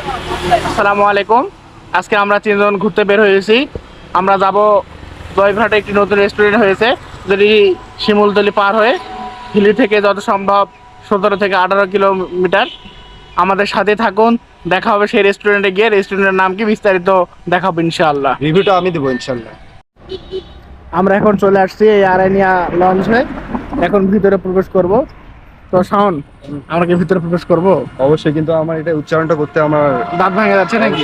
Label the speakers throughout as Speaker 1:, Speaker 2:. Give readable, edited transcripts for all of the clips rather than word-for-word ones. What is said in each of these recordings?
Speaker 1: আসসালামু আলাইকুম। আজকে আমরা তিনজন ঘুরতে বের হয়েছি। আমরা যাব জয়ঘাটে, একটি নতুন রেস্টুরেন্ট হয়েছে, যদি শিমুলতলি পার হয়ে হিলি থেকে যত সম্ভব 17 থেকে 18 কিলোমিটার। আমাদের সাথে থাকুন, দেখা হবে সেই রেস্টুরেন্টে গিয়ে। রেস্টুরেন্টের নাম কি বিস্তারিত দেখাবো ইনশাআল্লাহ।
Speaker 2: রিভিউটা আমি দেবো ইনশাল্লাহ।
Speaker 1: আমরা এখন চলে আসছি এই আরানিয়া লঞ্চে, এখন ভিতরে প্রবেশ করব। তো শাওন, আমরা কি ভিতরে প্রবেশ করব?
Speaker 2: অবশ্যই, কিন্তু আমার এটা উচ্চারণটা করতে আমার
Speaker 1: দাঁত ভেঙে যাচ্ছে নাকি?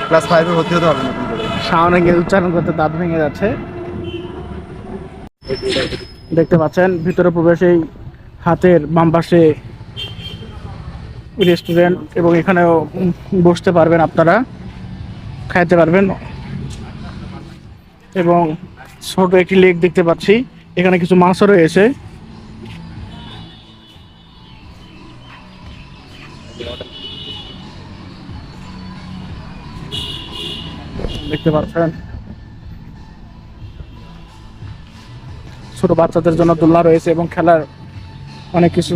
Speaker 2: ক্লাস 5-এ ভর্তি হতে হবে নতুন করে।
Speaker 1: শাওনে গিয়ে উচ্চারণ করতে দাঁত ভেঙে যাচ্ছে। দেখতে পাচ্ছেন ভিতরে প্রবেশেই হাতের বাম পাশে রেস্টুরেন্ট, এবং এখানেও বসতে পারবেন, আপনারা খাইতে পারবেন। এবং ছোট একটি লেক দেখতে পাচ্ছি, এখানে কিছু মাছও রয়েছে। দেখতে পাচ্ছেন ছোট বাচ্চাদের জন্য দোলনা রয়েছে এবং খেলার অনেক কিছু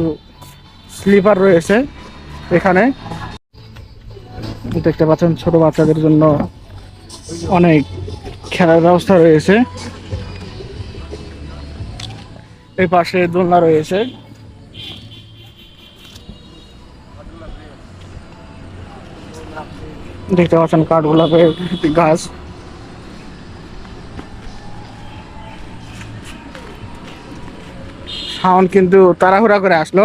Speaker 1: স্লিপার রয়েছে এখানে। দেখতে পাচ্ছেন ছোট বাচ্চাদের জন্য অনেক খেলার ব্যবস্থা রয়েছে। এই পাশে দোলনা রয়েছে। দেখতে পাচ্ছেন কাঠগোলাপের গাছ। শাওন কিন্তু তাড়াহুড়া করে আসলো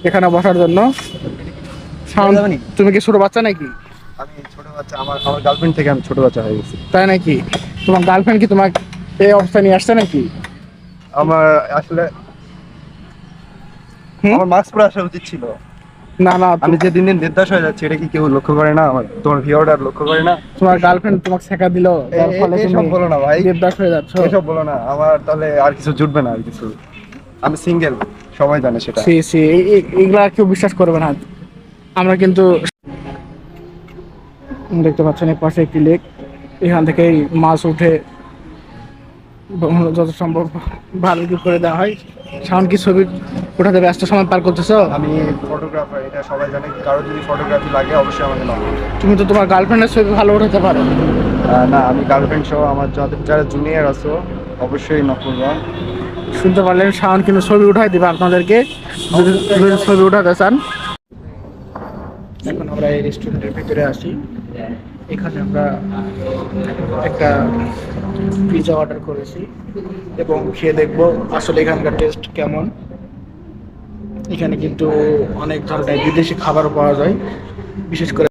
Speaker 1: এখানে বসার জন্য। শাওন, তুমি কি ছোট বাচ্চা নাকি?
Speaker 2: আমি ছোট বাচ্চা, আমার গার্লফ্রেন্ড থেকে আমি ছোট বাচ্চা হয়ে গেছি।
Speaker 1: তাই নাকি? তোমার গার্লফ্রেন্ড কি তোমাকে এই অবস্থা নিয়ে আসছে নাকি?
Speaker 2: আমার আসলে আমার মাস্ক পরে আসা উচিত ছিল।
Speaker 1: না না,
Speaker 2: আমি যে দিন দিন দেবদাস হয়ে যাচ্ছি, এটা কি কেউ লক্ষ্য করে না? আমার তোমার ভিউয়াররা লক্ষ্য করে না?
Speaker 1: তোমার গার্লফ্রেন্ড তোমাকে শেখা দিল, যার ফলে
Speaker 2: এসব
Speaker 1: তুমি
Speaker 2: বলো না ভাই,
Speaker 1: দেবদাস হয়ে যাচ্ছ।
Speaker 2: এসব বলো না। আমার তাহলে আর কিছু জুটবে না, আর কিছু। আমি সিঙ্গেল, সবাই জানে সেটা।
Speaker 1: সি সি এগুলা কেউ বিশ্বাস করবে না। আমরা কিন্তু দেখতে পাচ্ছেন এই পাশে একটি লেক, এখান থেকেই মাছ উঠে যত সম্ভব ভালো করে দেওয়া হয়। শাওন কি ছবি ওঠাতে ব্যস্ত সময় পার করতেছো?
Speaker 2: আমি ফটোগ্রাফার, এটা সবাই জানে। কারো যদি ফটোগ্রাফি লাগে অবশ্যই আমাকে নক করবে।
Speaker 1: তুমি তো তোমার গার্লফ্রেন্ডের ছবি ভালো উঠাতে পারো।
Speaker 2: না, আমি গার্লফ্রেন্ড সহ আমার যারা জুনিয়র আছো অবশ্যই নক করবা।
Speaker 1: শুনতে পারলেন, শাওন কিন্তু ছবি উঠাই দিবে আপনাদেরকে, যদি ছবি উঠাতে চান। এখন আমরা এই রেস্টুরেন্টের ভিতরে আসি। এখানে আমরা একটা পিৎজা অর্ডার করেছি এবং খেয়ে দেখবো আসলে এখানকার টেস্ট কেমন। এখানে কিন্তু অনেক ধরনের বিদেশি খাবারও পাওয়া যায়, বিশেষ করে